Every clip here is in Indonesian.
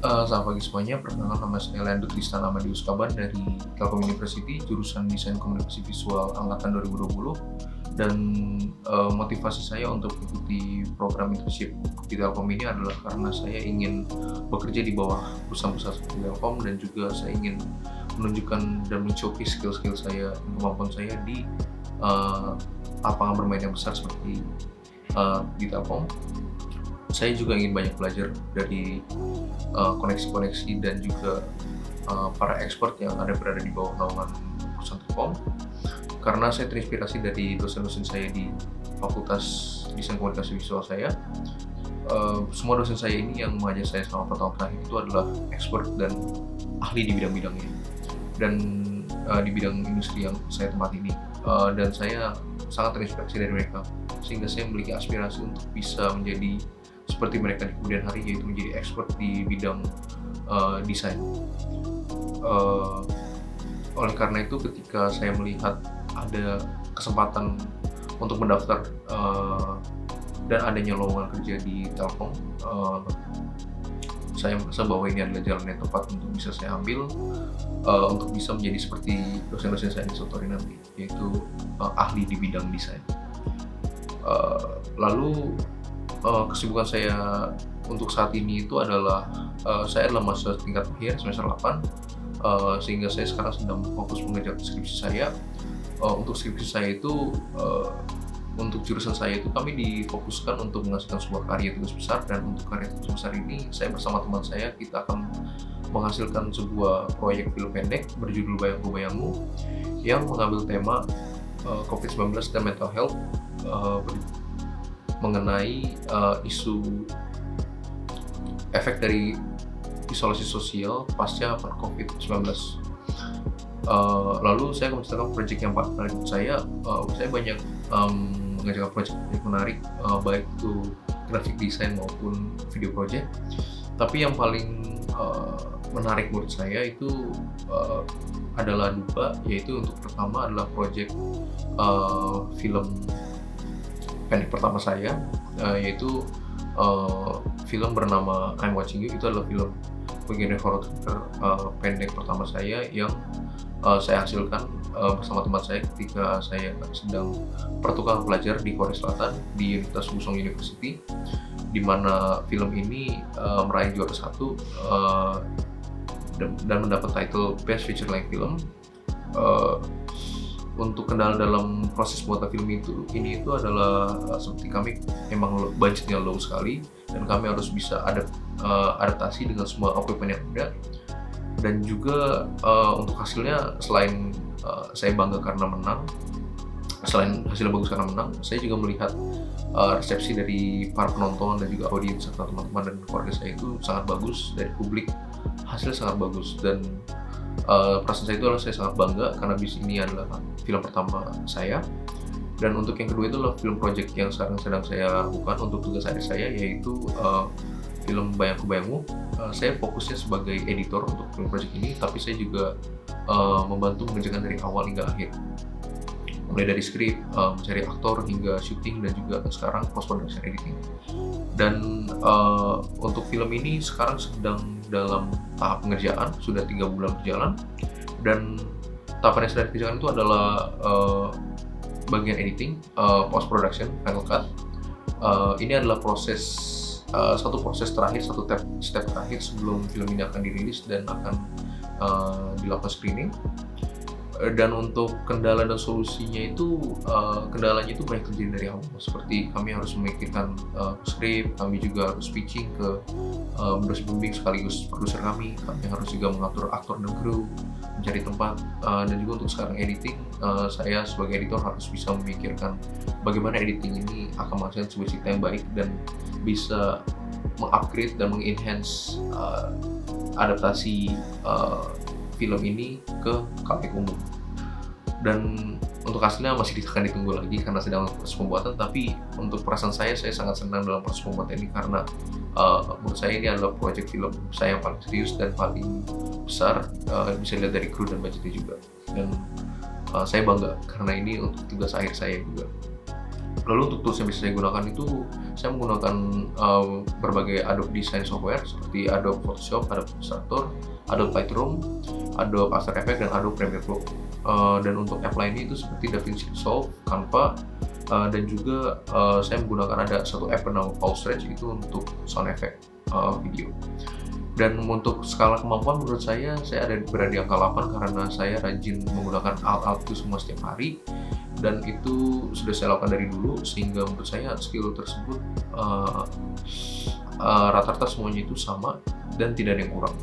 Selamat pagi semuanya, perkenalkan nama saya Leandro Tristan Amadius Kaban dari Telkom University, jurusan Desain Komunikasi Visual angkatan 2020. Dan motivasi saya untuk mengikuti program internship di Telkom ini adalah karena saya ingin bekerja di bawah perusahaan-perusahaan seperti Telkom, dan juga saya ingin menunjukkan dan men-showcase skill-skill saya dan kemampuan saya di uh, lapangan bermain yang besar seperti di Telkom. Saya juga ingin banyak belajar dari koneksi-koneksi dan juga para expert yang berada di bawah naungan perusahaan Telkom, karena saya terinspirasi dari dosen-dosen saya di Fakultas Desain Komunikasi Visual saya. Semua dosen saya ini yang mengajar saya selama 4 tahun terakhir itu adalah expert dan ahli di bidang-bidangnya, dan di bidang industri yang saya tempati ini. Dan saya sangat terinspirasi dari mereka, sehingga saya memiliki aspirasi untuk bisa menjadi seperti mereka di kemudian hari, yaitu menjadi expert di bidang desain. Uh, Oleh karena itu, ketika saya melihat ada kesempatan untuk mendaftar dan adanya lowongan kerja di Telkom, saya merasa bahwa ini adalah jalan yang tepat untuk bisa saya ambil, untuk bisa menjadi seperti dosen-dosen saya di Sotori nanti, yaitu ahli di bidang desain. Lalu kesibukan saya untuk saat ini itu adalah saya adalah mahasiswa tingkat akhir semester 8, sehingga saya sekarang sedang fokus mengejar skripsi saya. Untuk skripsi saya itu, untuk jurusan saya itu kami difokuskan untuk menghasilkan sebuah karya tugas besar, dan untuk karya tugas besar ini saya bersama teman saya kita akan menghasilkan sebuah proyek film pendek berjudul Bayangku Bayangmu yang mengambil tema COVID-19 dan mental health, mengenai isu efek dari isolasi sosial pasca COVID-19. Lalu saya menceritakan proyek yang menarik menurut saya. Saya banyak mengerjakan proyek menarik, baik itu graphic design maupun video project. Tapi yang paling menarik menurut saya itu adalah dua, yaitu untuk pertama adalah proyek film pendek pertama saya, yaitu film bernama I'm Watching You. Itu adalah film genre horror pendek pertama saya yang saya hasilkan bersama teman saya ketika saya sedang pertukaran pelajar di Korea Selatan di Universitas Wusong University, di mana film ini meraih juara 1 dan mendapat title Best Feature Length Film. Untuk kendala dalam proses pembuatan film ini adalah seperti kami memang budgetnya low sekali, dan kami harus bisa adaptasi dengan semua equipment yang ada. Dan juga untuk hasilnya, selain saya bangga karena menang, selain hasilnya bagus karena menang, saya juga melihat resepsi dari para penonton dan juga audiens serta teman-teman dan keluarga saya itu sangat bagus, dari publik hasilnya sangat bagus. Dan perasaan saya itu adalah saya sangat bangga karena ini adalah film pertama saya. Dan untuk yang kedua itu adalah film project yang sekarang sedang saya lakukan untuk tugas akhir saya, yaitu film Bayangku Bayangmu. Saya fokusnya sebagai editor untuk film project ini, tapi saya juga membantu mengerjakan dari awal hingga akhir, mulai dari skrip, mencari aktor, hingga syuting, dan juga sekarang post production editing. Dan untuk film ini sekarang sedang dalam tahap pengerjaan, sudah 3 bulan berjalan, dan tahapan yang sedang dikerjakan itu adalah bagian editing, post production, final cut. Ini adalah satu proses terakhir, step terakhir sebelum film ini akan dirilis dan akan dilakukan screening. Dan untuk kendala dan solusinya itu, kendalanya itu banyak terjadi dari awal, seperti kami harus memikirkan skrip, kami juga harus pitching ke dosen pembimbing sekaligus produser kami harus juga mengatur aktor dan kru, mencari tempat, dan juga untuk sekarang editing, saya sebagai editor harus bisa memikirkan bagaimana editing ini akan menghasilkan sebuah cerita yang baik dan bisa mengupgrade dan mengenhance adaptasi film ini ke khalayak umum. Dan untuk hasilnya masih akan ditunggu lagi karena sedang proses pembuatan. Tapi untuk perasaan saya sangat senang dalam proses pembuatan ini, karena menurut saya ini adalah proyek film saya yang paling serius dan paling besar, bisa dilihat dari kru dan budgetnya juga. Dan saya bangga karena ini untuk tugas akhir saya juga. Lalu untuk tools yang bisa saya gunakan itu, saya menggunakan berbagai Adobe Design software seperti Adobe Photoshop, Adobe Illustrator, Adobe Lightroom, Adobe After Effects, dan Adobe Premiere Pro. Dan untuk app lainnya itu seperti DaVinci Resolve, Canva, dan juga saya menggunakan ada satu app bernama Pulse itu untuk sound effect video. Dan untuk skala kemampuan menurut saya berada di angka 8 karena saya rajin menggunakan alat-alat itu semua setiap hari, dan itu sudah saya lakukan dari dulu, sehingga menurut saya skill tersebut rata-rata semuanya itu sama dan tidak ada yang kurang,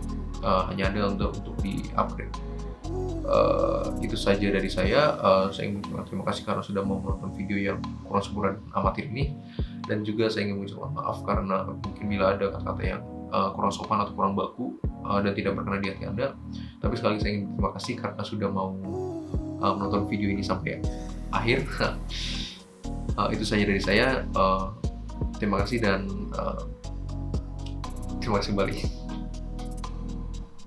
hanya ada untuk di-upgrade. Itu saja dari saya. Saya ingin mengucapkan terima kasih karena sudah mau menonton video yang kurang sempurna dan amatir ini, dan juga saya ingin mengucapkan maaf karena mungkin bila ada kata-kata yang kurang sopan atau kurang baku dan tidak berkenan di hati Anda. Tapi sekali lagi saya ingin terima kasih karena sudah mau menonton video ini sampai akhir. Itu saja dari saya. Terima kasih dan terima kasih kembali.